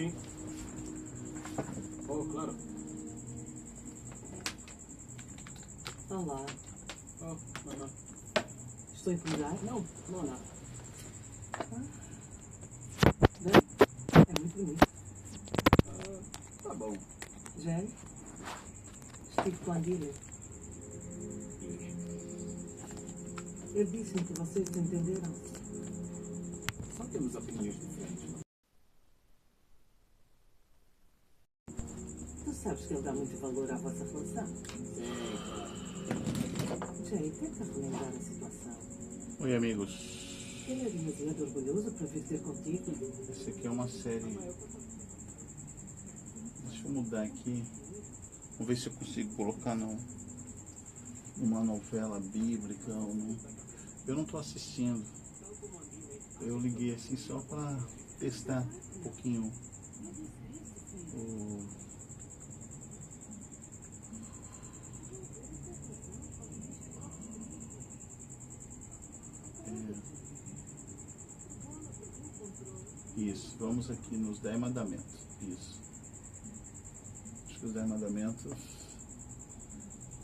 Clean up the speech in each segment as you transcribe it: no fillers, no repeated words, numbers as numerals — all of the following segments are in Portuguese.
Sim. Oh, claro. Olá. Oh, não. Estou a incomodar? Não. Bem, é muito bonito. Tá bom. Já é? Estive com a Andília. Eu disse-me que vocês se entenderam. Só temos opiniões diferentes. Tu sabes que ele dá muito valor à vossa relação. Sim, claro. Jay, tenta relembrar a situação. Oi, amigos. Ele é demasiado orgulhoso para vir ter contigo. Essa aqui é uma série. Deixa eu mudar aqui. Vamos ver se eu consigo colocar numa novela bíblica. Eu não estou assistindo. Eu liguei assim só para testar um pouquinho Isso, vamos aqui nos 10 mandamentos. Isso. Acho que os 10 mandamentos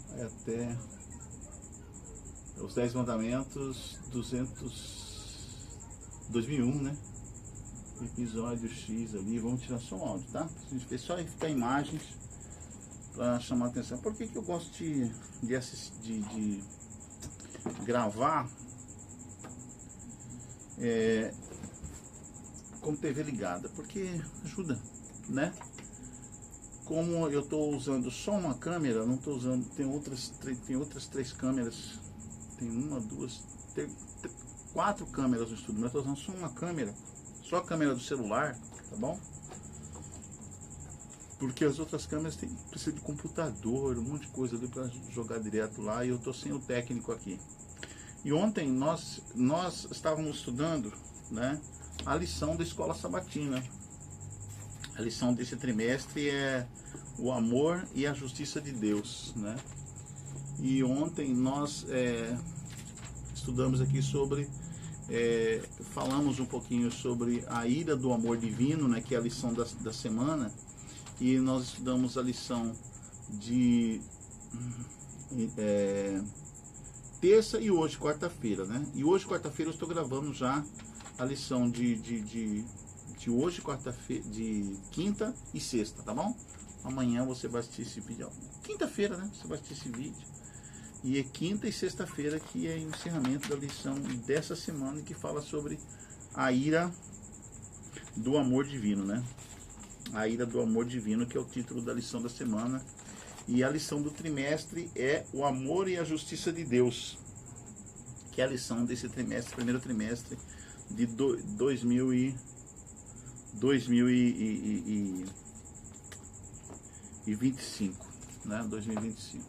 vai até os 10 mandamentos 2001, né? Episódio X ali. Vamos tirar só o áudio, tá? A gente fez só ficar imagens para chamar a atenção. Por que eu gosto de gravar com TV ligada? Porque ajuda, né? Como eu estou usando só uma câmera, não estou usando, tem outras 3 câmeras, tem 4 câmeras no estúdio, mas estou usando só uma câmera, só a câmera do celular, tá bom? Porque as outras câmeras precisam de computador, um monte de coisa ali para jogar direto lá, e eu estou sem o técnico aqui. E ontem nós estávamos estudando, né, a lição da escola sabatina. A lição desse trimestre é o amor e a justiça de Deus, né? E ontem nós estudamos aqui sobre, falamos um pouquinho sobre a ira do amor divino, né? Que é a lição da semana. E nós estudamos a lição de terça e hoje, quarta-feira, né? E hoje, quarta-feira, eu estou gravando já a lição de hoje, quarta-feira, de quinta e sexta, tá bom? Amanhã você vai assistir esse vídeo. Quinta-feira, né? Você vai assistir esse vídeo. E é quinta e sexta-feira que é o encerramento da lição dessa semana, que fala sobre a ira do amor divino, né? A ira do amor divino, que é o título da lição da semana. E a lição do trimestre é o amor e a justiça de Deus, que é a lição desse trimestre, primeiro trimestre de 2025, né? 2025.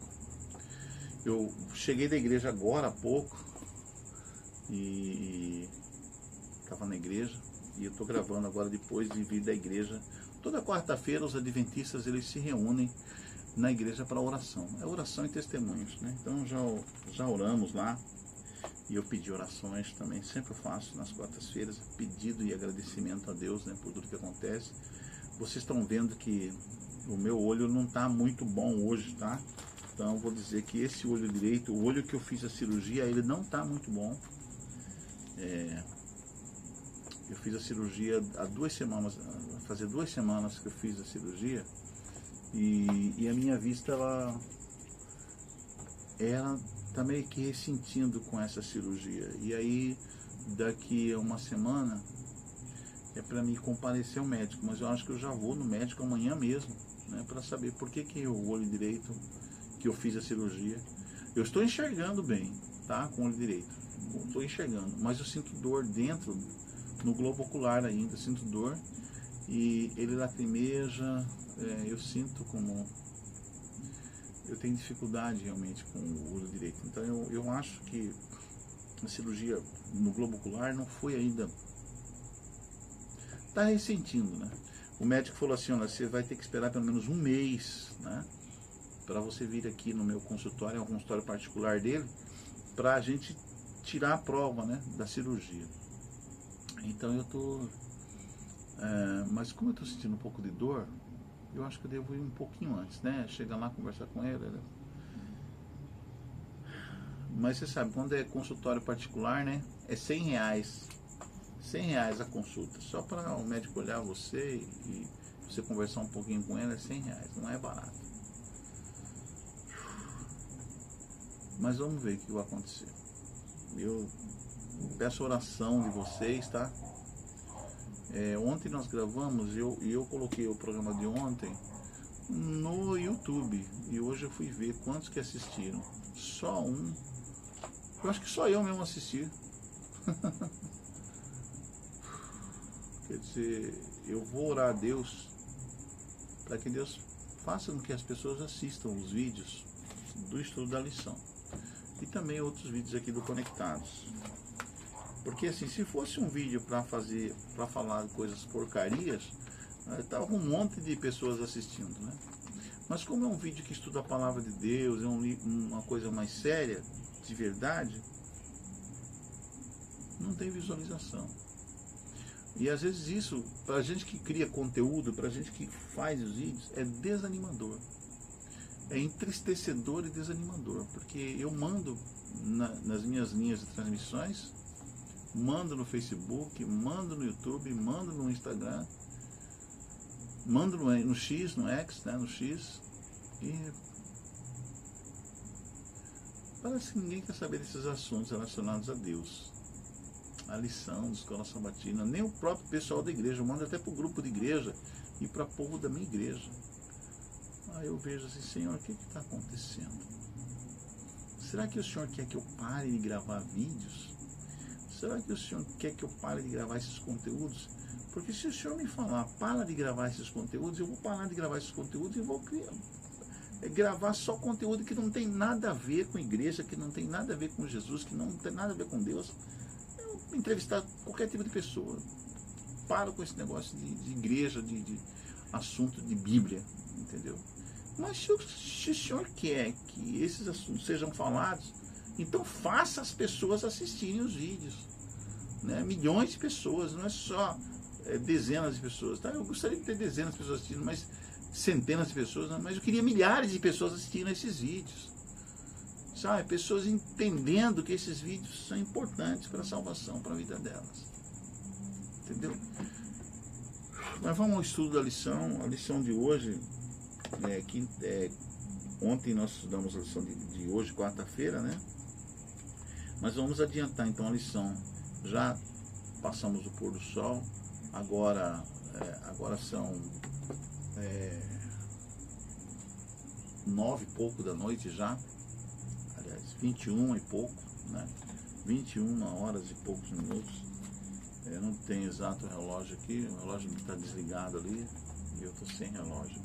Eu cheguei da igreja agora há pouco e estava na igreja, e eu estou gravando agora depois de vir da igreja. Toda quarta-feira os adventistas eles se reúnem na igreja para oração. É oração e testemunhos, né? Então já oramos lá. E eu pedi orações também, sempre eu faço nas quartas-feiras, pedido e agradecimento a Deus, né, por tudo que acontece. Vocês estão vendo que o meu olho não está muito bom hoje, tá? Então eu vou dizer que esse olho direito, o olho que eu fiz a cirurgia, ele não está muito bom. Eu fiz a cirurgia há 2 semanas, vai fazer 2 semanas que eu fiz a cirurgia, e a minha vista, ela tá meio que ressentindo com essa cirurgia. E aí daqui a uma semana é para mim comparecer ao médico, mas eu acho que eu já vou no médico amanhã mesmo, né, para saber por que o olho direito que eu fiz a cirurgia. Eu estou enxergando bem, tá, com o olho direito, estou enxergando, mas eu sinto dor dentro, no globo ocular ainda, sinto dor, e ele lacrimeja, eu sinto como eu tenho dificuldade realmente com o olho direito. Então eu acho que a cirurgia no globo ocular não foi ainda, está ressentindo, né? O médico falou assim: olha, você vai ter que esperar pelo menos 1 mês, né, para você vir aqui no meu consultório, é um consultório particular dele, para a gente tirar a prova, né, da cirurgia. Então eu tô Mas como eu estou sentindo um pouco de dor, eu acho que eu devo ir um pouquinho antes, né? Chegar lá, conversar com ele, né? Mas você sabe, quando é consultório particular, né? É R$100. R$100 a consulta. Só para o médico olhar você e você conversar um pouquinho com ele é R$100. Não é barato. Mas vamos ver o que vai acontecer. Eu peço oração de vocês, tá? Ontem nós gravamos e eu coloquei o programa de ontem no YouTube. E hoje eu fui ver quantos que assistiram. Só um. Eu acho que só eu mesmo assisti. Quer dizer, eu vou orar a Deus para que Deus faça com que as pessoas assistam os vídeos do estudo da lição. E também outros vídeos aqui do Conectados. Porque assim, se fosse um vídeo para falar coisas porcarias, tava um monte de pessoas assistindo, né? Mas como é um vídeo que estuda a palavra de Deus, é uma coisa mais séria, de verdade, não tem visualização. E às vezes isso, pra gente que cria conteúdo, pra gente que faz os vídeos, é desanimador. É entristecedor e desanimador, porque eu mando nas minhas linhas de transmissões, mando no Facebook, mando no YouTube, mando no Instagram, mando no X, no X, né, no X, e parece que ninguém quer saber desses assuntos relacionados a Deus, a lição da escola sabatina, nem o próprio pessoal da igreja. Eu mando até para o grupo de igreja e para o povo da minha igreja. Aí eu vejo assim, Senhor, o que está acontecendo? Será que o Senhor quer que eu pare de gravar vídeos? Será que o Senhor quer que eu pare de gravar esses conteúdos? Porque se o Senhor me falar, para de gravar esses conteúdos, eu vou parar de gravar esses conteúdos e vou gravar só conteúdo que não tem nada a ver com a igreja, que não tem nada a ver com Jesus, que não tem nada a ver com Deus. Eu entrevistar qualquer tipo de pessoa. Paro com esse negócio de igreja, de assunto de Bíblia, entendeu? Mas se o Senhor quer que esses assuntos sejam falados, então faça as pessoas assistirem os vídeos, né? Milhões de pessoas, não é só dezenas de pessoas, tá? Eu gostaria de ter dezenas de pessoas assistindo, mas centenas de pessoas, mas eu queria milhares de pessoas assistindo esses vídeos, sabe? Pessoas entendendo que esses vídeos são importantes para a salvação, para a vida delas, entendeu? Mas vamos ao estudo da lição. A lição de hoje, ontem nós estudamos a lição de hoje, quarta-feira, né? Mas vamos adiantar então a lição. Já passamos o pôr do sol, agora são 9 e pouco da noite já, aliás, 21 e pouco, né? 21 horas e poucos minutos. Eu não tenho exato relógio aqui, o relógio está desligado ali e eu estou sem relógio.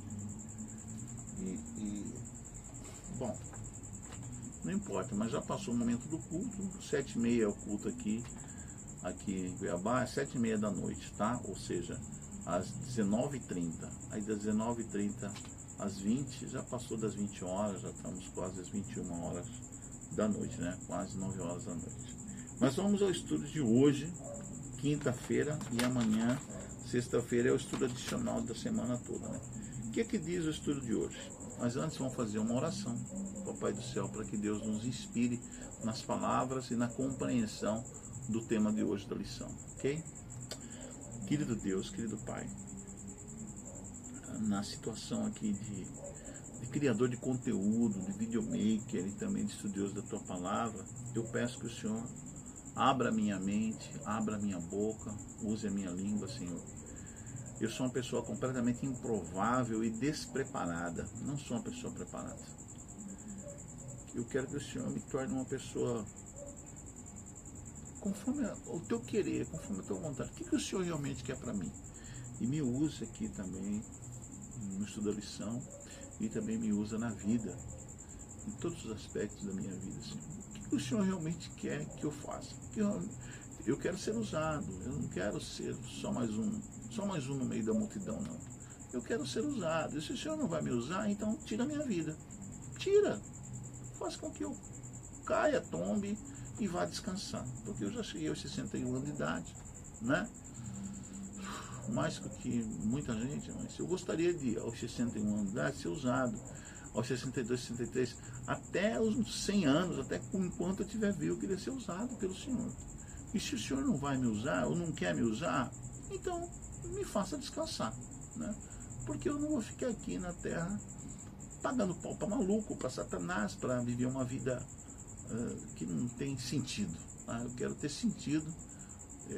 Bom, não importa, mas já passou o momento do culto. 7h30 é o culto aqui em Cuiabá, é 7h30 da noite, tá? Ou seja, às 19h30. Aí das 19h30 às 20, já passou das 20 horas, já estamos quase às 21 horas da noite, né? Quase 9 horas da noite. Mas vamos ao estudo de hoje, quinta-feira, e amanhã, sexta-feira, é o estudo adicional da semana toda, né? O que é que diz o estudo de hoje? Mas antes vamos fazer uma oração, Papai do Céu, para que Deus nos inspire nas palavras e na compreensão do tema de hoje da lição, ok? Querido Deus, querido Pai, na situação aqui de criador de conteúdo, de videomaker e também de estudioso da Tua Palavra, eu peço que o Senhor abra a minha mente, abra a minha boca, use a minha língua, Senhor. Eu sou uma pessoa completamente improvável e despreparada. Não sou uma pessoa preparada. Eu quero que o Senhor me torne uma pessoa conforme o Teu querer, conforme a Tua vontade. O que o Senhor realmente quer para mim? E me use aqui também no estudo da lição e também me usa na vida, em todos os aspectos da minha vida, Senhor. O que o Senhor realmente quer que eu faça? Eu quero ser usado. Eu não quero ser só mais um no meio da multidão, não. Eu quero ser usado. E se o Senhor não vai me usar, então tira a minha vida. Tira. Faça com que eu caia, tombe e vá descansar. Porque eu já cheguei aos 61 anos de idade, né? mais do que muita gente, mas eu gostaria de, aos 61 anos de idade, ser usado, aos 62, 63, até os 100 anos, até enquanto eu estiver vivo, eu queria ser usado pelo Senhor. E se o Senhor não vai me usar, ou não quer me usar, então me faça descansar, né? Porque eu não vou ficar aqui na terra pagando pau para maluco, para Satanás, para viver uma vida que não tem sentido. Tá? Eu quero ter sentido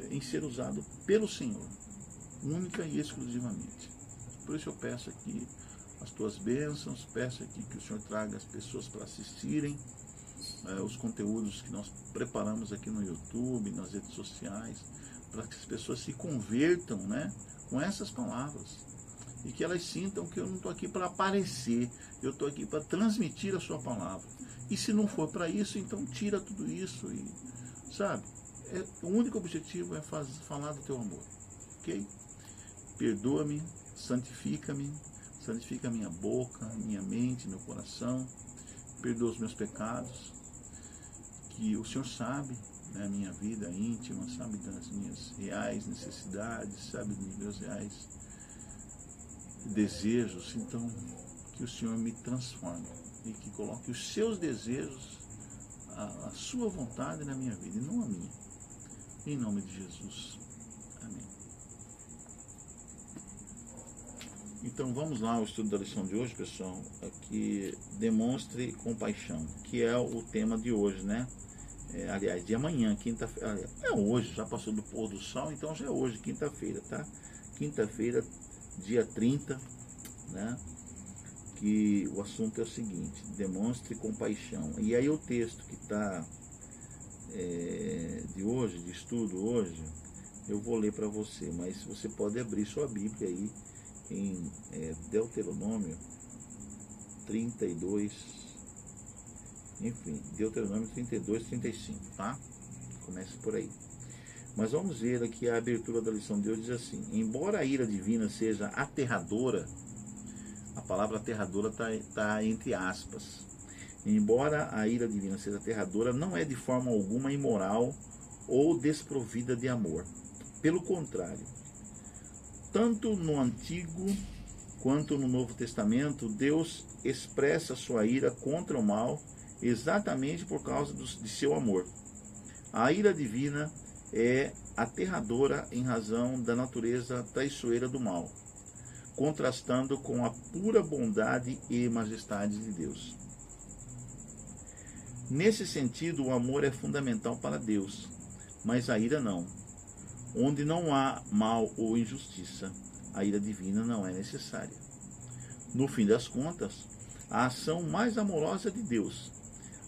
em ser usado pelo Senhor, única e exclusivamente. Por isso eu peço aqui as tuas bênçãos, peço aqui que o Senhor traga as pessoas para assistirem os conteúdos que nós preparamos aqui no YouTube, nas redes sociais, para que as pessoas se convertam, né, com essas palavras. E que elas sintam que eu não estou aqui para aparecer, eu estou aqui para transmitir a sua palavra. E se não for para isso, então tira tudo isso e, sabe, o único objetivo é falar do teu amor, ok? Perdoa-me, santifica-me, santifica minha boca, minha mente, meu coração, perdoa os meus pecados, que o Senhor sabe da minha vida íntima, sabe das minhas reais necessidades, sabe dos meus reais desejos. Então, que o Senhor me transforme e que coloque os seus desejos, a sua vontade na minha vida e não a minha. Em nome de Jesus. Amém. Então vamos lá ao estudo da lição de hoje, pessoal. Aqui, demonstre compaixão, que é o tema de hoje, né? Aliás, de amanhã, quinta-feira. É hoje, já passou do pôr do sol, então já é hoje, quinta-feira, tá? Quinta-feira, dia 30, né? Que o assunto é o seguinte: demonstre compaixão. E aí o texto que está de hoje, de estudo hoje, eu vou ler para você, mas você pode abrir sua Bíblia aí em Deuteronômio 32, enfim, Deuteronômio 32, 35, tá? Comece por aí. Mas vamos ver aqui a abertura da lição de hoje. Diz assim: embora a ira divina seja aterradora, a palavra aterradora está entre aspas. Embora a ira divina seja aterradora, não é de forma alguma imoral ou desprovida de amor. Pelo contrário, tanto no Antigo quanto no Novo Testamento, Deus expressa sua ira contra o mal exatamente por causa de seu amor. A ira divina é aterradora em razão da natureza traiçoeira do mal, contrastando com a pura bondade e majestade de Deus. Nesse sentido, o amor é fundamental para Deus, mas a ira não. Onde não há mal ou injustiça, a ira divina não é necessária. No fim das contas, a ação mais amorosa de Deus,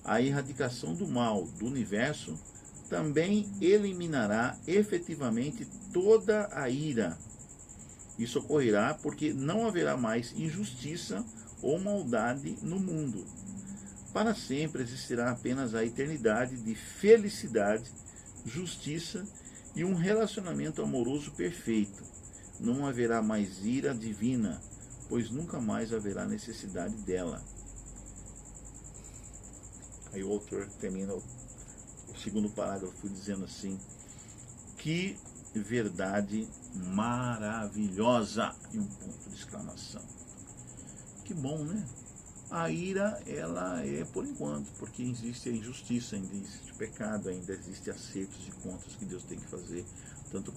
a erradicação do mal do universo, também eliminará efetivamente toda a ira. Isso ocorrerá porque não haverá mais injustiça ou maldade no mundo. Para sempre existirá apenas a eternidade de felicidade, justiça e um relacionamento amoroso perfeito. Não haverá mais ira divina, pois nunca mais haverá necessidade dela. Aí o autor termina o segundo parágrafo dizendo assim: que verdade maravilhosa! E um ponto de exclamação. Que bom, né? A ira, ela é por enquanto, porque existe a injustiça, ainda existe o pecado, ainda existe acertos e contas que Deus tem que fazer, tanto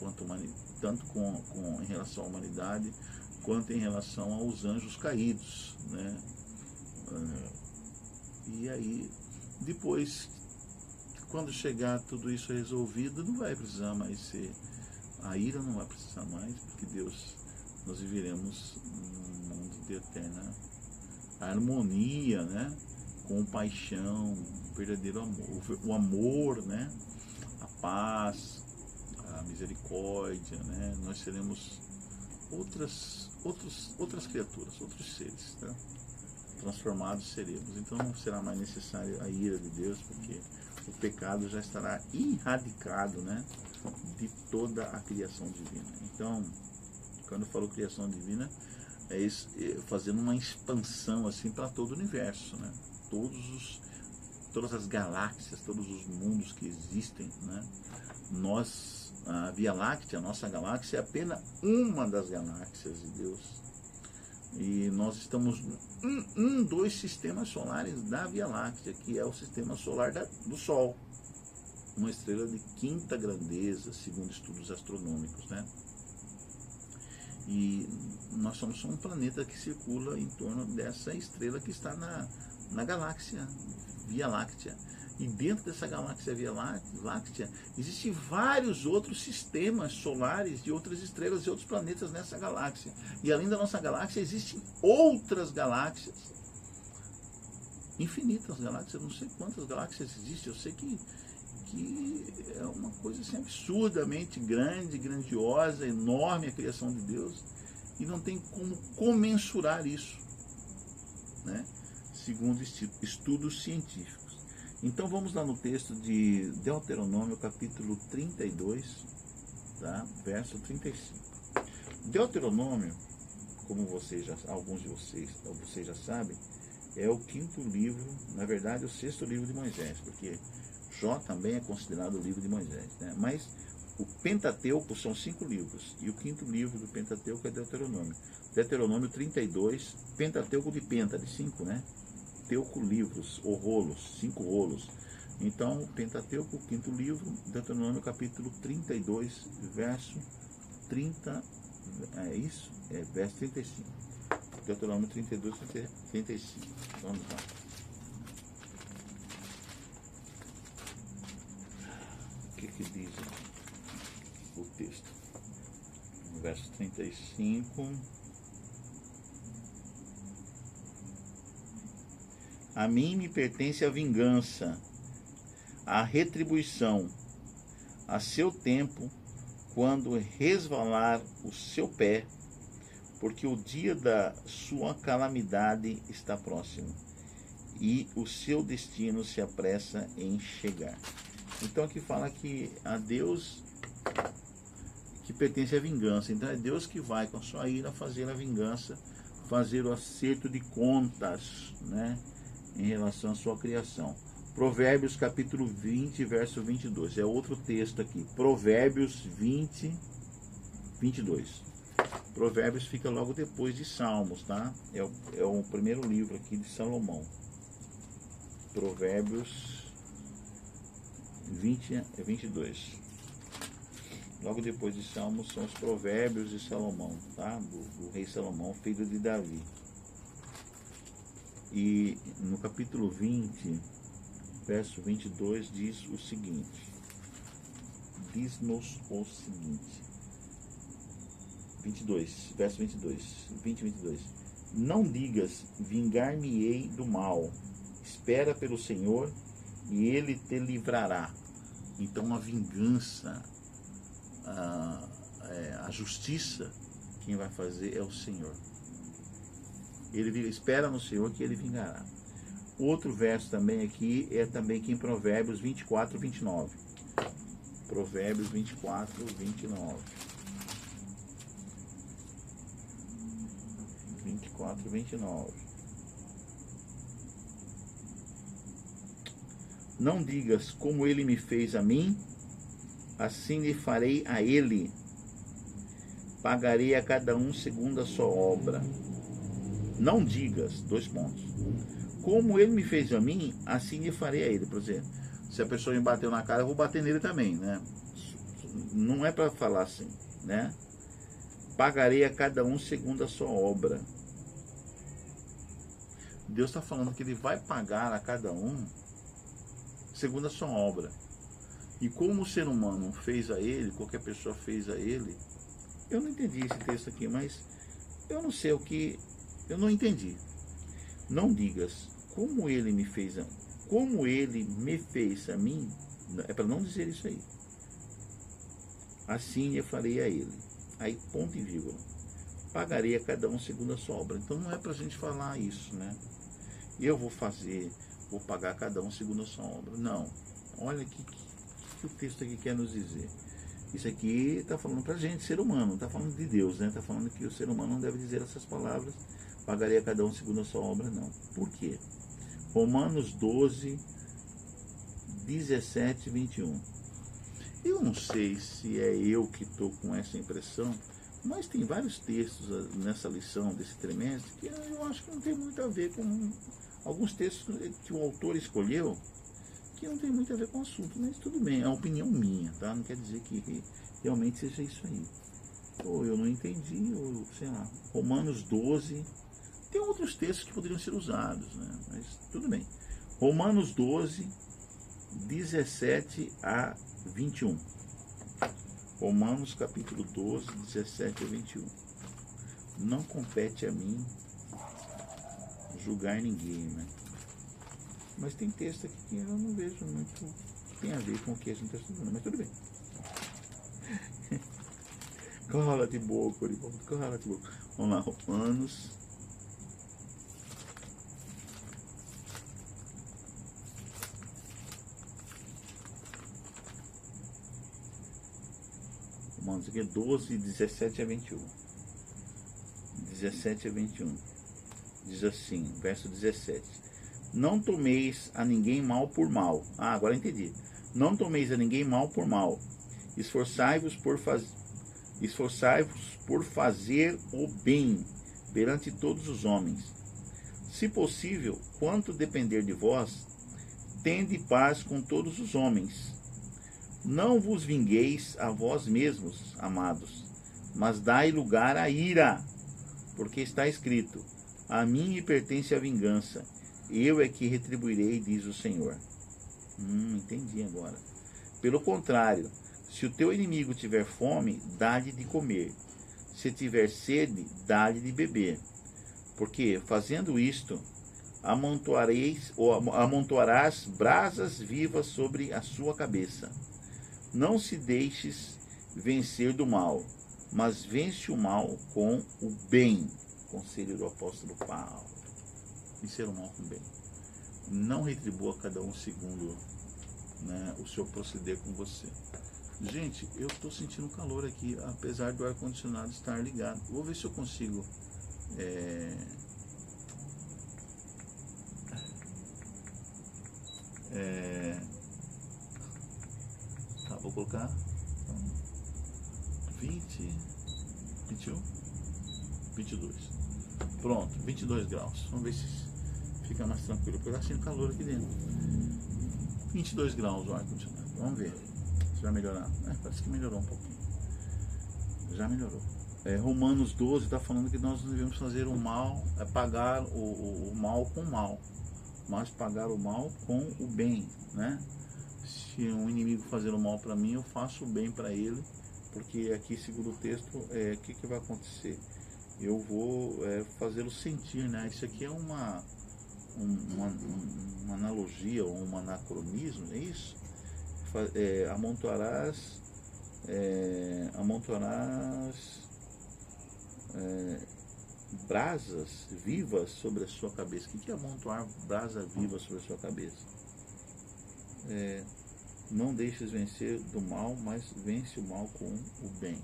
em relação à humanidade, quanto em relação aos anjos caídos, né? E aí, depois, quando chegar tudo isso resolvido, não vai precisar mais ser, a ira não vai precisar mais, porque Deus, nós viveremos num mundo de eterna harmonia, né? Compaixão, verdadeiro amor, o amor, né? A paz, a misericórdia, né? Nós seremos outras criaturas, outros seres, tá? Transformados seremos. Então não será mais necessária a ira de Deus, porque o pecado já estará erradicado, né? De toda a criação divina. Então, quando eu falo criação divina, fazendo uma expansão assim para todo o universo, né? todas as galáxias, todos os mundos que existem, né? A Via Láctea, a nossa galáxia, é apenas uma das galáxias de Deus. E nós estamos dois sistemas solares da Via Láctea, que é o sistema solar do Sol. Uma estrela de quinta grandeza, segundo estudos astronômicos, né? E nós somos só um planeta que circula em torno dessa estrela que está na galáxia Via Láctea. E dentro dessa galáxia Via Láctea, existem vários outros sistemas solares de outras estrelas e outros planetas nessa galáxia. E além da nossa galáxia, existem outras galáxias. Infinitas galáxias, eu não sei quantas galáxias existem, eu sei que é uma coisa assim, absurdamente grande, grandiosa, enorme a criação de Deus, e não tem como comensurar isso, né? Segundo estudos científicos. Então vamos lá no texto de Deuteronômio, capítulo 32, tá? Verso 35. Deuteronômio, como alguns de vocês já sabem, é o quinto livro, na verdade o sexto livro de Moisés, porque Jó também é considerado o livro de Moisés, né? Mas o Pentateuco são 5 livros, e o quinto livro do Pentateuco é Deuteronômio. Deuteronômio 32, Pentateuco de Penta, de 5, né? Teuco livros, ou rolos, 5 rolos. Então, Pentateuco, quinto livro, Deuteronômio capítulo 32, verso 30, verso 35. Deuteronômio 32, 35. Vamos lá. O que diz o texto? Verso 35. A mim me pertence a vingança, a retribuição, a seu tempo, quando resvalar o seu pé, porque o dia da sua calamidade está próximo, e o seu destino se apressa em chegar. Então aqui fala que a Deus que pertence à vingança. Então é Deus que vai com a sua ira fazer a vingança, fazer o acerto de contas, né, em relação à sua criação. Provérbios capítulo 20, verso 22. É outro texto aqui. Provérbios 20, 22. Provérbios fica logo depois de Salmos, tá? É o primeiro livro aqui de Salomão. Provérbios 20 a 22. Logo depois de Salmos são os Provérbios de Salomão, tá? Do rei Salomão, filho de Davi. E no capítulo 20, verso 22, diz o seguinte. Diz-nos o seguinte. 22, verso 22. 20 e 22. Não digas, vingar-me-ei do mal. Espera pelo Senhor e Ele te livrará. Então a vingança, a justiça, quem vai fazer é o Senhor. Ele espera no Senhor que Ele vingará. Outro verso também aqui é também aqui em Provérbios 24, 29. Provérbios 24, 29. 24, 29. Não digas como ele me fez a mim, assim lhe farei a ele. Pagarei a cada um segundo a sua obra. Não digas, 2 pontos. Como ele me fez a mim, assim lhe farei a ele. Por exemplo, se a pessoa me bateu na cara, eu vou bater nele também, né? Não é para falar assim, né? Pagarei a cada um segundo a sua obra. Deus está falando que Ele vai pagar a cada um segundo a sua obra. E como o ser humano fez a Ele, qualquer pessoa fez a Ele, eu não entendi esse texto aqui, mas eu não sei o que, eu não entendi. Não digas como Ele me fez a mim, é para não dizer isso aí. Assim eu farei a Ele. Aí ponto e vírgula. Pagarei a cada um segundo a sua obra. Então não é para a gente falar isso, né? Eu vou pagar a cada um segundo a sua obra. Não. Olha que o texto aqui quer nos dizer. Isso aqui está falando para a gente, ser humano, não está falando de Deus, né? Está falando que o ser humano não deve dizer essas palavras, pagarei a cada um segundo a sua obra, não. Por quê? Romanos 12, 17, 21. Eu não sei se é eu que estou com essa impressão, mas tem vários textos nessa lição desse trimestre que eu acho que não tem muito a ver com alguns textos que o autor escolheu, que não tem muito a ver com o assunto, mas tudo bem, é uma opinião minha, tá? Não quer dizer que realmente seja isso aí. Ou eu não entendi, ou sei lá. Romanos 12, tem outros textos que poderiam ser usados, né? Mas tudo bem. Romanos 12, 17 a 21. Romanos capítulo 12, 17 a 21. Não compete a mim julgar ninguém, né? Mas tem texto aqui que eu não vejo muito que tem a ver com o que a gente está estudando, mas tudo bem. Cala de boca, cala de boca. Vamos lá, Romanos. Romanos aqui é 12, 17 a 21. 17 a 21. Diz assim, verso 17. Não tomeis a ninguém mal por mal. Ah, agora entendi. Não tomeis a ninguém mal por mal. Esforçai-vos por fazer o bem perante todos os homens. Se possível, quanto depender de vós, tende paz com todos os homens. Não vos vingueis a vós mesmos, amados, mas dai lugar à ira, porque está escrito: a mim me pertence a vingança, eu é que retribuirei, diz o Senhor. Entendi agora. Pelo contrário, se o teu inimigo tiver fome, dá-lhe de comer. Se tiver sede, dá-lhe de beber. Porque, fazendo isto, amontoarás brasas vivas sobre a sua cabeça. Não se deixes vencer do mal, mas vence o mal com o bem. Conselho do apóstolo Paulo. Vencer o mal com o bem. Não retribua cada um segundo, né, o seu proceder com você. Gente, eu estou sentindo calor aqui, apesar do ar-condicionado estar ligado. Vou ver se eu consigo tá, vou colocar 20, 21, 22. Pronto, 22 graus. Vamos ver se fica mais tranquilo, porque eu estou sentindo calor aqui dentro. 22 graus o ar-condicionado. Vamos ver se vai melhorar. Parece que melhorou um pouquinho. Já melhorou. Romanos 12 está falando que nós devemos fazer o mal, pagar o mal com o mal, mas pagar o mal com o bem, né? Se um inimigo fazer o mal para mim, eu faço o bem para ele, porque aqui, segundo o texto, o que vai acontecer? Eu vou fazê-lo sentir, né? Isso aqui é uma analogia ou um anacronismo, é isso? Amontoarás brasas vivas sobre a sua cabeça. O que é amontoar brasa viva sobre a sua cabeça? Não deixes vencer do mal, mas vence o mal com o bem.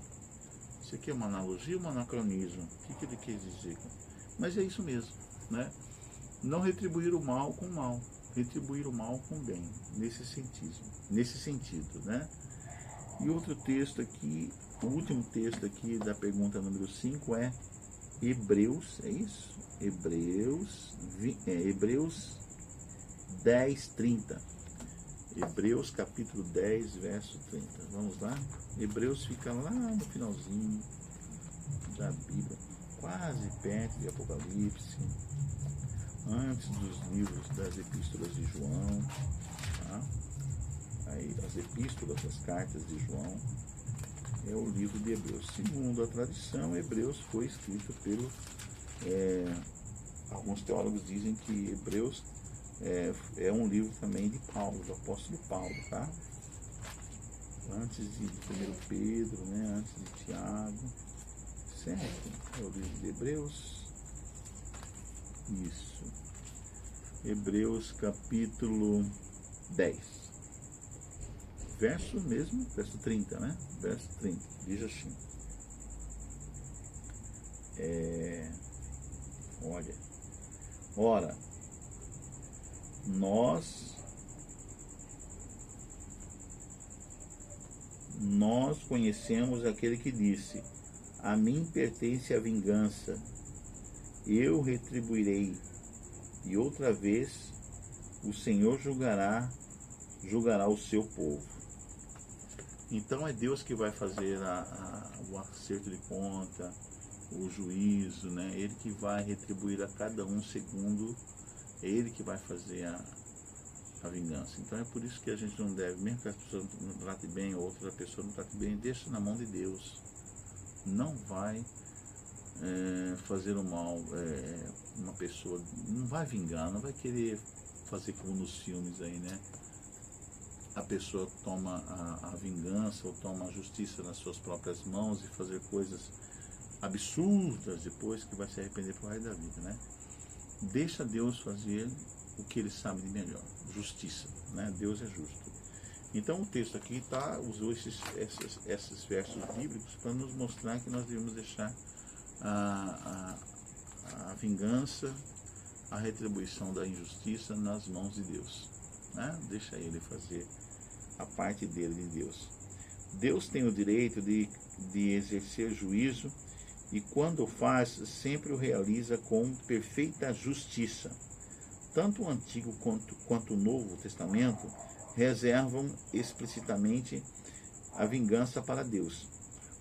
Isso aqui é uma analogia ou um anacronismo? O que ele quis dizer? Mas é isso mesmo, né? Não retribuir o mal com o mal, retribuir o mal com o bem, nesse sentido, né? E outro texto aqui, o último texto aqui da pergunta número 5 é Hebreus, é isso? Hebreus 10, 30. Hebreus capítulo 10, verso 30. Vamos lá? Hebreus fica lá no finalzinho da Bíblia, quase perto de Apocalipse, antes dos livros das epístolas de João, tá? Aí, as epístolas, as cartas de João, é o livro de Hebreus. Segundo a tradição, Hebreus foi escrito pelo... alguns teólogos dizem que Hebreus é um livro também de Paulo, do apóstolo Paulo, tá? Antes de 1 Pedro, né? Antes de Tiago, certo? É o livro de Hebreus. Isso. Hebreus capítulo 10. Verso 30, né? Verso 30. Diz assim. Ora, nós nós conhecemos aquele que disse: a mim pertence a vingança, eu retribuirei. E outra vez o Senhor julgará o seu povo. Então é Deus que vai fazer o acerto de conta, o juízo, né? Ele que vai retribuir a cada um segundo, é Ele que vai fazer a vingança. Então é por isso que a gente não deve, mesmo que a pessoa não trate bem, ou outra pessoa não trate bem, deixa na mão de Deus. Não vai fazer o mal, uma pessoa não vai vingar, não vai querer fazer como nos filmes aí, né? A pessoa toma a vingança ou toma a justiça nas suas próprias mãos e fazer coisas absurdas depois que vai se arrepender pro resto da vida, né? Deixa Deus fazer o que Ele sabe de melhor, justiça, né? Deus é justo. Então o texto aqui usou esses versos bíblicos para nos mostrar que nós devemos deixar a vingança, a retribuição da injustiça nas mãos de Deus, né? Deixa Ele fazer a parte dele de Deus. Deus tem o direito de exercer juízo e quando o faz, sempre o realiza com perfeita justiça. Tanto o Antigo quanto o Novo Testamento reservam explicitamente a vingança para Deus.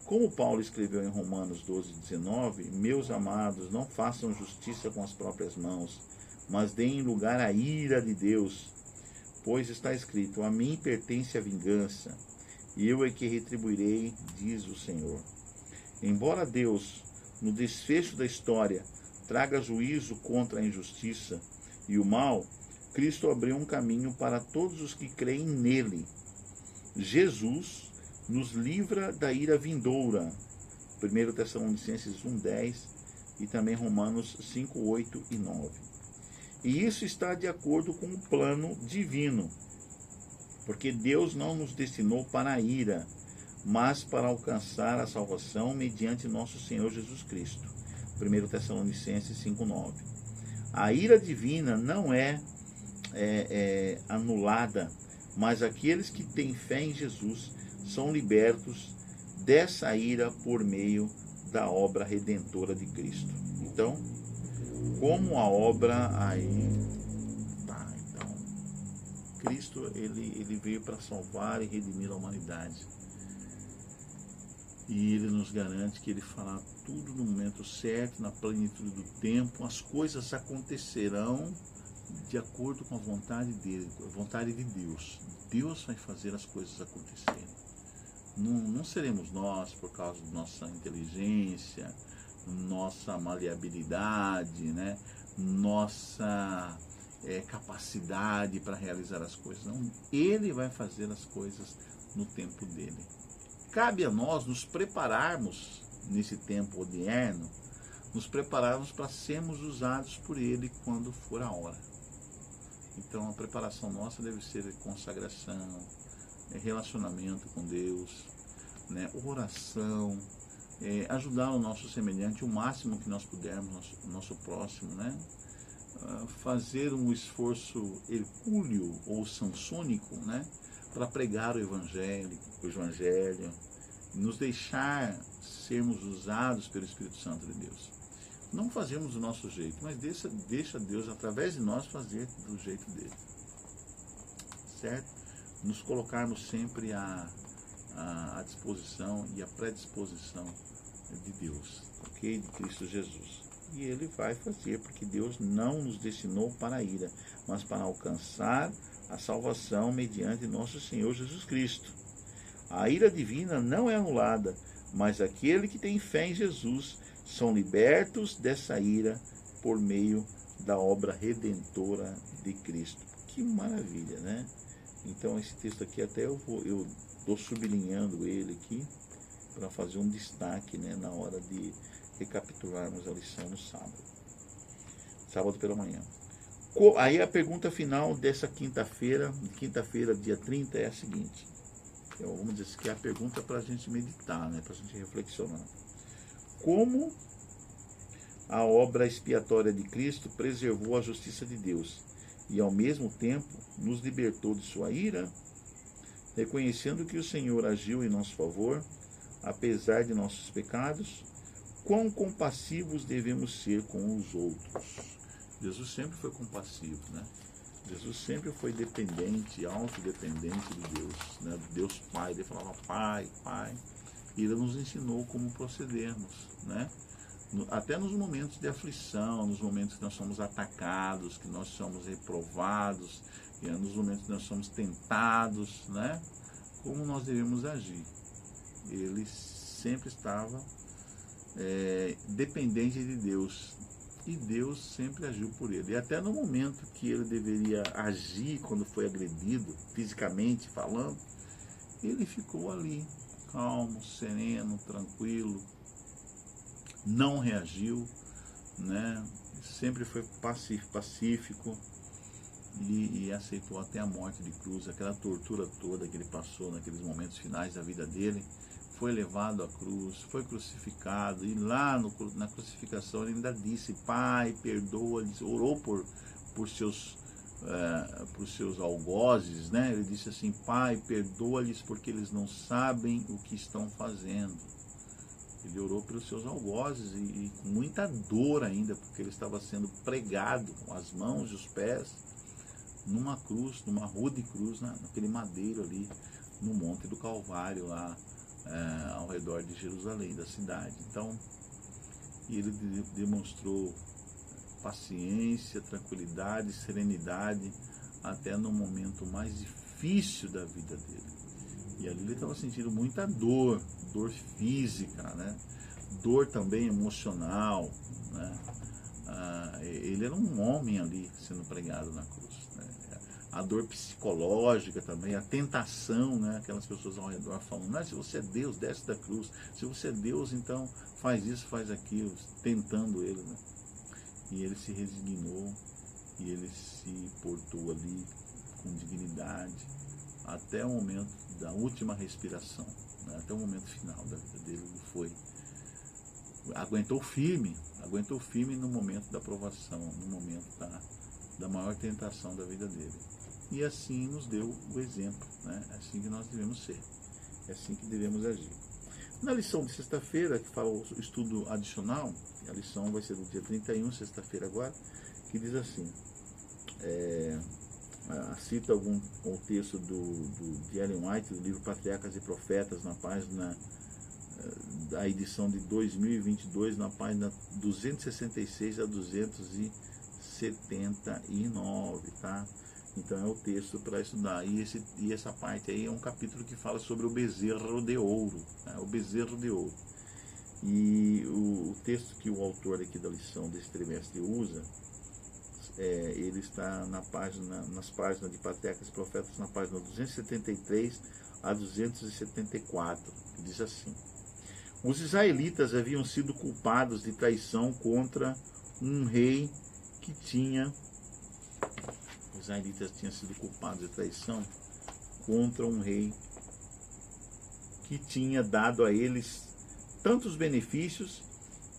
Como Paulo escreveu em Romanos 12:19, meus amados, não façam justiça com as próprias mãos, mas deem lugar à ira de Deus, pois está escrito: a mim pertence a vingança, e eu é que retribuirei, diz o Senhor. Embora Deus, no desfecho da história, traga juízo contra a injustiça e o mal, Cristo abriu um caminho para todos os que creem nele. Jesus nos livra da ira vindoura. 1 Tessalonicenses 1:10 e também Romanos 5:8 e 9. E isso está de acordo com o plano divino, porque Deus não nos destinou para a ira, mas para alcançar a salvação mediante nosso Senhor Jesus Cristo. 1 Tessalonicenses 5:9. A ira divina não é anulada, mas aqueles que têm fé em Jesus são libertos dessa ira por meio da obra redentora de Cristo. Então, como a obra aí então Cristo ele veio para salvar e redimir a humanidade, e Ele nos garante que Ele fará tudo no momento certo, na plenitude do tempo. As coisas acontecerão de acordo com a vontade dele, a vontade de Deus. Deus vai fazer as coisas acontecerem. Não seremos nós, por causa da nossa inteligência, nossa maleabilidade, né? Nossa capacidade para realizar as coisas. Não, Ele vai fazer as coisas no tempo dele. Cabe a nós nos prepararmos nesse tempo odierno, nos prepararmos para sermos usados por Ele quando for a hora. Então a preparação nossa deve ser consagração, relacionamento com Deus, né, oração, ajudar o nosso semelhante o máximo que nós pudermos, o nosso próximo, né, fazer um esforço hercúleo ou sansônico, né, para pregar o Evangelho, nos deixar sermos usados pelo Espírito Santo de Deus. Não fazemos do nosso jeito, mas deixa Deus, através de nós, fazer do jeito dele. Certo? Nos colocarmos sempre à disposição e à predisposição de Deus, ok? De Cristo Jesus. E Ele vai fazer, porque Deus não nos destinou para a ira, mas para alcançar a salvação mediante nosso Senhor Jesus Cristo. A ira divina não é anulada, mas aquele que tem fé em Jesus são libertos dessa ira por meio da obra redentora de Cristo. Que maravilha, né? Então esse texto aqui até eu estou sublinhando ele aqui para fazer um destaque, né, na hora de recapitularmos a lição no sábado pela manhã. Aí a pergunta final dessa quinta-feira, dia 30, é a seguinte. Vamos dizer que é a pergunta para a gente meditar, né, para a gente reflexionar. Como a obra expiatória de Cristo preservou a justiça de Deus e ao mesmo tempo nos libertou de sua ira? reconhecendo que o Senhor agiu em nosso favor, apesar de nossos pecados, quão compassivos devemos ser com os outros. Jesus sempre foi compassivo, né? Jesus sempre foi dependente, autodependente de Deus, né? Deus Pai. Ele falava Pai, Pai. E Ele nos ensinou como procedermos, né? Até nos momentos de aflição, nos momentos que nós somos atacados, que nós somos reprovados, nos momentos que nós somos tentados, né? Como nós devemos agir. Ele sempre estava dependente de Deus, e Deus sempre agiu por ele. E até no momento que ele deveria agir, quando foi agredido, fisicamente falando, ele ficou ali, calmo, sereno, tranquilo, não reagiu, né? Sempre foi pacífico e aceitou até a morte de cruz. Aquela tortura toda que ele passou naqueles momentos finais da vida dele, foi levado à cruz, foi crucificado, e lá na crucificação ele ainda disse: Pai, perdoa-lhes. Orou por seus algozes, né? Ele disse assim: Pai, perdoa-lhes porque eles não sabem o que estão fazendo. Ele orou pelos seus algozes e com muita dor ainda, porque ele estava sendo pregado com as mãos e os pés numa cruz, numa rude cruz, naquele madeiro ali no Monte do Calvário, lá ao redor de Jerusalém, da cidade. Então, ele demonstrou paciência, tranquilidade, serenidade, até no momento mais difícil da vida dele. E ali ele estava sentindo muita dor física, né? Dor também emocional, né? Ele era um homem ali sendo pregado na cruz, né? A dor psicológica também, a tentação, né? Aquelas pessoas ao redor falando: se você é Deus, desce da cruz, se você é Deus, então faz isso, faz aquilo, tentando ele, né? E ele se resignou, e ele se portou ali com dignidade, até o momento da última respiração, né? Até o momento final da vida dele. Ele aguentou firme no momento da provação, no momento da maior tentação da vida dele. E assim nos deu o exemplo, né? É assim que nós devemos ser, é assim que devemos agir. Na lição de sexta-feira, que fala o estudo adicional, a lição vai ser do dia 31, sexta-feira agora, que diz assim, cita um texto de Ellen White, do livro Patriarcas e Profetas, na página da edição de 2022, na página 266 a 279, tá? Então é o texto para estudar. E essa parte aí é um capítulo que fala sobre o bezerro de ouro, né? O bezerro de ouro. E o texto que o autor aqui da lição desse trimestre usa, ele está nas páginas de Patriarcas e Profetas, na página 273 a 274, que diz assim: os israelitas haviam sido culpados de traição contra um rei que tinha... Os israelitas tinham sido culpados de traição contra um rei que tinha dado a eles tantos benefícios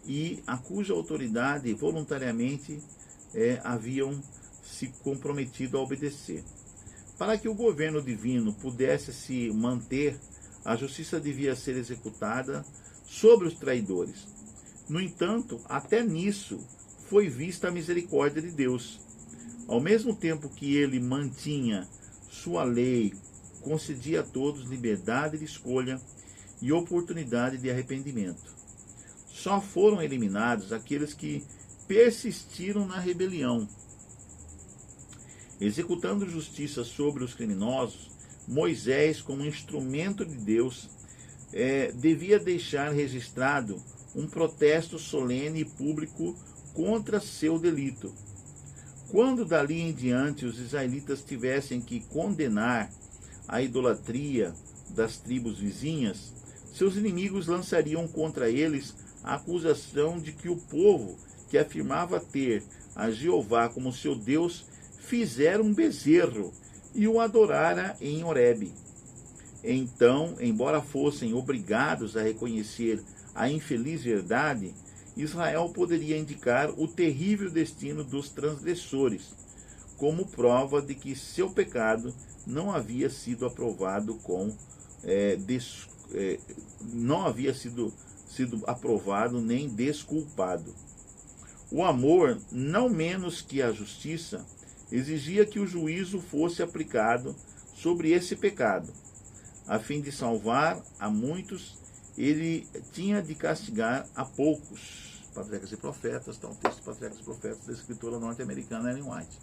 e a cuja autoridade voluntariamente haviam se comprometido a obedecer. Para que o governo divino pudesse se manter, a justiça devia ser executada sobre os traidores. No entanto, até nisso foi vista a misericórdia de Deus. Ao mesmo tempo que ele mantinha sua lei, concedia a todos liberdade de escolha e oportunidade de arrependimento. Só foram eliminados aqueles que persistiram na rebelião. Executando justiça sobre os criminosos, Moisés, como instrumento de Deus, devia deixar registrado um protesto solene e público contra seu delito. Quando dali em diante os israelitas tivessem que condenar a idolatria das tribos vizinhas, seus inimigos lançariam contra eles a acusação de que o povo que afirmava ter a Jeová como seu Deus fizera um bezerro e o adorara em Horebe. Então, embora fossem obrigados a reconhecer a infeliz verdade, Israel poderia indicar o terrível destino dos transgressores, como prova de que seu pecado não havia sido aprovado não havia sido aprovado nem desculpado. O amor, não menos que a justiça, exigia que o juízo fosse aplicado sobre esse pecado. A fim de salvar a muitos, ele tinha de castigar a poucos. Patriarcas e Profetas, está um texto de Patriarcas e Profetas da escritora norte-americana Ellen White.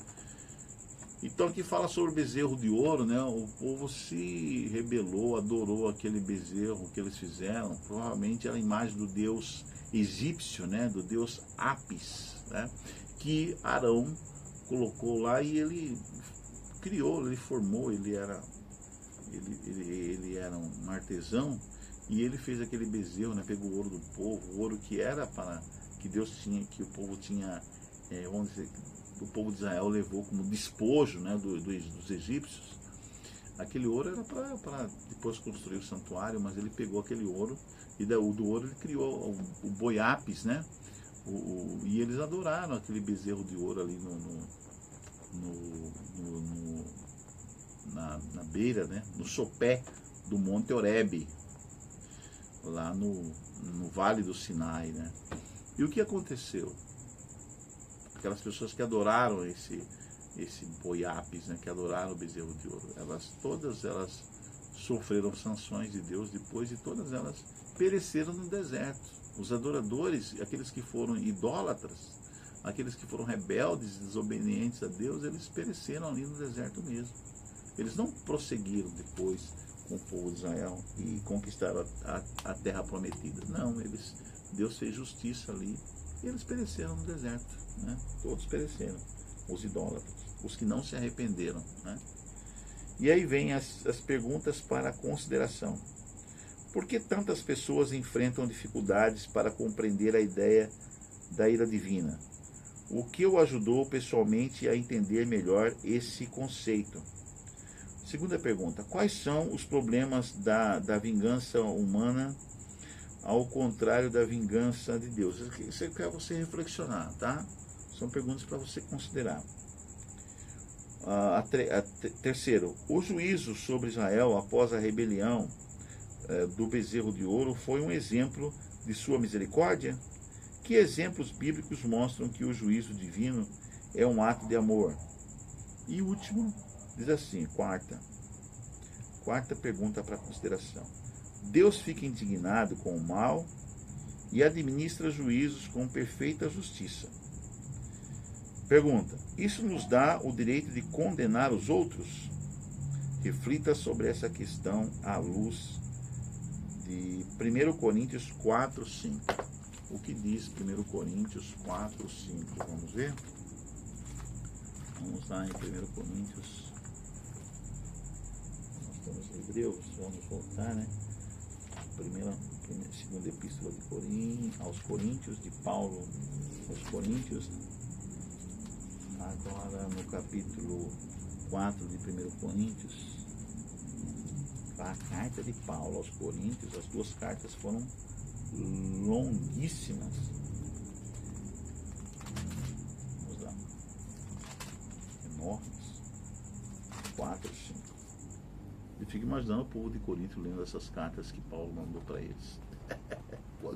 Então aqui fala sobre o bezerro de ouro, né? O povo se rebelou, adorou aquele bezerro que eles fizeram. Provavelmente era a imagem do deus egípcio, né? Do deus Apis, né? Que Arão colocou lá e ele criou, ele formou, ele era um artesão e ele fez aquele bezerro, né? Pegou o ouro do povo, o ouro que era para que Deus tinha, que o povo tinha, vamos dizer, o povo de Israel levou como despojo, né, dos egípcios. Aquele ouro era para depois construir o santuário, mas ele pegou aquele ouro e do ouro ele criou o boi Apis, né? E eles adoraram aquele bezerro de ouro ali na beira, né? No sopé do Monte Horebe, lá no Vale do Sinai, né? E o que aconteceu? Aquelas pessoas que adoraram esse boi Apis, né, que adoraram o bezerro de ouro, todas elas sofreram sanções de Deus depois e todas elas pereceram no deserto. Os adoradores, aqueles que foram idólatras, aqueles que foram rebeldes, desobedientes a Deus, eles pereceram ali no deserto mesmo. Eles não prosseguiram depois com o povo de Israel e conquistaram a terra prometida. Não, Deus fez justiça ali e eles pereceram no deserto, né? Todos pereceram, os idólatras, os que não se arrependeram, né? E aí vem as perguntas para consideração. Por que tantas pessoas enfrentam dificuldades para compreender a ideia da ira divina? O que o ajudou pessoalmente a entender melhor esse conceito? Segunda pergunta, quais são os problemas da vingança humana ao contrário da vingança de Deus? Isso eu quero você reflexionar, tá? São perguntas para você considerar. Terceiro, o juízo sobre Israel após a rebelião do bezerro de ouro foi um exemplo de sua misericórdia? Que exemplos bíblicos mostram que o juízo divino é um ato de amor? E último, diz assim, quarta pergunta para consideração. Deus fica indignado com o mal e administra juízos com perfeita justiça. Pergunta, isso nos dá o direito de condenar os outros? Reflita sobre essa questão à luz de 1 Coríntios 4, 5. O que diz 1 Coríntios 4, 5? Vamos ver? Vamos lá em 1 Coríntios. Nós estamos em Hebreus, vamos voltar, né? Segunda epístola aos Coríntios, de Paulo aos Coríntios. Agora no capítulo 4 de 1 Coríntios, a carta de Paulo aos Coríntios, as duas cartas foram longuíssimas. Vamos lá. Enormes. 4, 5. Eu fico imaginando o povo de Corinto lendo essas cartas que Paulo mandou para eles.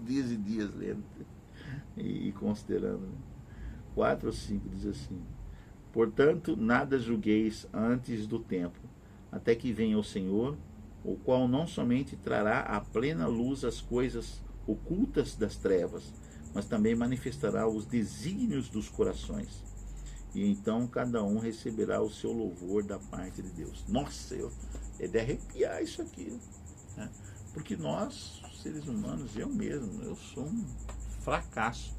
Dias e dias lendo e considerando. Né? 4, 5 diz assim: portanto, nada julgueis antes do tempo, até que venha o Senhor, o qual não somente trará à plena luz as coisas ocultas das trevas, mas também manifestará os desígnios dos corações. E então cada um receberá o seu louvor da parte de Deus. Nossa, é de arrepiar isso aqui, né? Porque nós, seres humanos, eu mesmo, eu sou um fracasso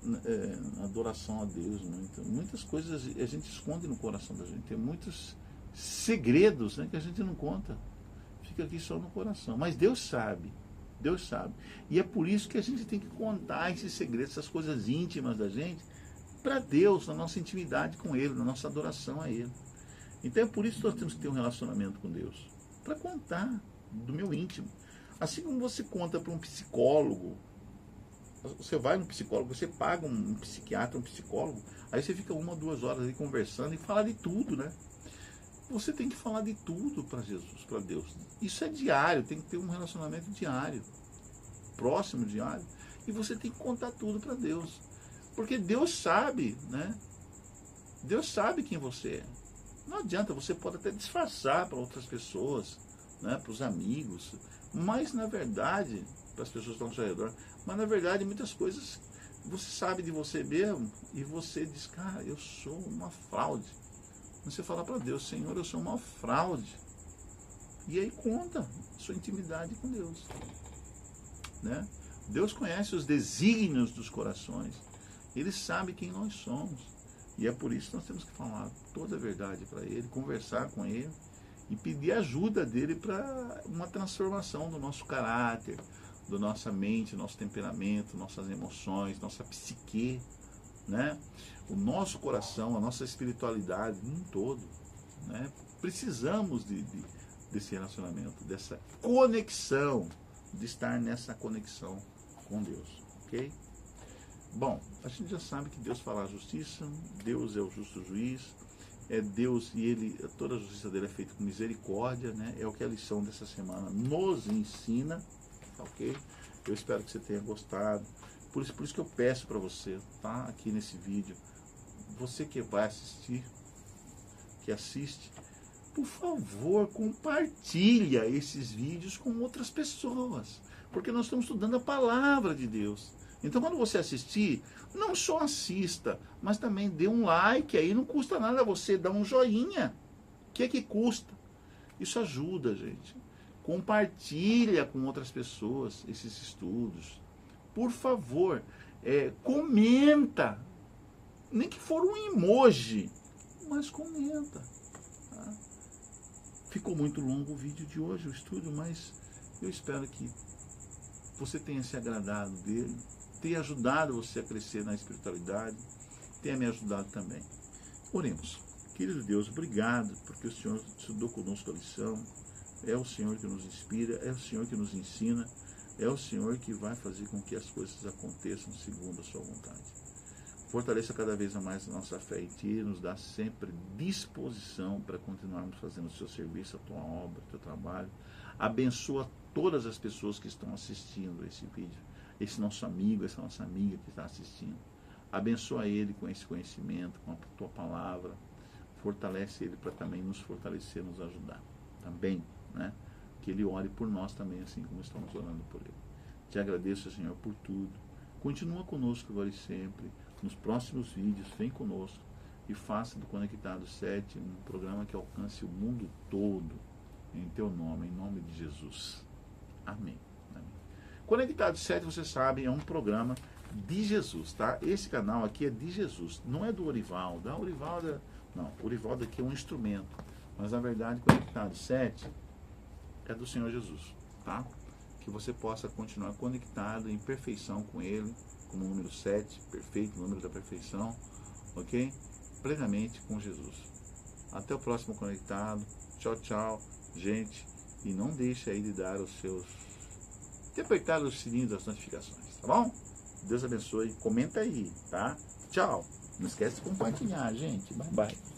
na adoração a Deus. Muitas coisas a gente esconde no coração da gente. Tem muitos segredos, né, que a gente não conta. Fica aqui só no coração. Mas Deus sabe. Deus sabe. E é por isso que a gente tem que contar esses segredos, essas coisas íntimas da gente, para Deus, na nossa intimidade com Ele, na nossa adoração a Ele. Então é por isso que nós temos que ter um relacionamento com Deus. Para contar do meu íntimo. Assim como você conta para um psicólogo. Você vai no psicólogo, você paga um psiquiatra, um psicólogo, aí você fica 1 ou 2 horas ali conversando e fala de tudo, né? você tem que falar de tudo para Jesus, para Deus. Isso é diário, tem que ter um relacionamento diário, próximo, diário. E você tem que contar tudo para Deus. Porque Deus sabe, né? Deus sabe quem você é. Não adianta, você pode até disfarçar para outras pessoas, né? Para os amigos. Mas, na verdade, para as pessoas que estão ao seu redor, mas, na verdade, muitas coisas você sabe de você mesmo e você diz, cara, eu sou uma fraude. Você fala para Deus, Senhor, eu sou uma fraude. E aí conta sua intimidade com Deus, né? Deus conhece os desígnios dos corações. Ele sabe quem nós somos. E é por isso que nós temos que falar toda a verdade para Ele, conversar com Ele e pedir ajuda dele para uma transformação do nosso caráter, da nossa mente, nosso temperamento, nossas emoções, nossa psique, né? O nosso coração, a nossa espiritualidade em todo, né? Precisamos desse relacionamento, dessa conexão, de estar nessa conexão com Deus, ok? Bom, a gente já sabe que Deus fala a justiça, Deus é o justo juiz, é Deus e Ele, toda a justiça dele é feita com misericórdia, né? É o que a lição dessa semana nos ensina, ok? Eu espero que você tenha gostado. Por isso que eu peço para você, tá? Aqui nesse vídeo, você que vai assistir, que assiste, por favor, compartilha esses vídeos com outras pessoas, porque nós estamos estudando a palavra de Deus. Então, quando você assistir, não só assista, mas também dê um like, aí não custa nada você dar um joinha. O que é que custa? Isso ajuda, gente. Compartilha com outras pessoas esses estudos. Por favor, comenta. Nem que for um emoji, mas comenta. Tá? Ficou muito longo o vídeo de hoje, o estudo, mas eu espero que você tenha se agradado dele, tenha ajudado você a crescer na espiritualidade, tenha me ajudado também. Oremos. Querido Deus, obrigado, porque o Senhor estudou conosco a lição, é o Senhor que nos inspira, é o Senhor que nos ensina, é o Senhor que vai fazer com que as coisas aconteçam segundo a sua vontade. Fortaleça cada vez mais a nossa fé em Ti, nos dá sempre disposição para continuarmos fazendo o seu serviço, a Tua obra, o Teu trabalho. Abençoa todas as pessoas que estão assistindo esse vídeo, esse nosso amigo, essa nossa amiga que está assistindo. Abençoa ele com esse conhecimento, com a Tua palavra. Fortalece ele para também nos fortalecer, nos ajudar. Também, né? Que ele ore por nós também, assim como estamos orando por ele. Te agradeço, Senhor, por tudo. Continua conosco agora e sempre. Nos próximos vídeos, vem conosco e faça do Conectado 7 um programa que alcance o mundo todo. Em Teu nome, em nome de Jesus. Amém. Amém. Conectado 7, você sabe, é um programa de Jesus, tá? Esse canal aqui é de Jesus, não é do Orivaldo. A Orivaldo, não, o Orivaldo aqui é um instrumento, mas na verdade Conectado 7 é do Senhor Jesus, tá? Que você possa continuar conectado em perfeição com Ele, como o número 7, perfeito, número da perfeição, ok? Plenamente com Jesus. Até o próximo Conectado. Tchau, tchau, gente. E não deixe aí de dar os seus... de apertar os sininhos das notificações, tá bom? Deus abençoe. Comenta aí, tá? Tchau. Não esquece de compartilhar, gente. Bye, bye.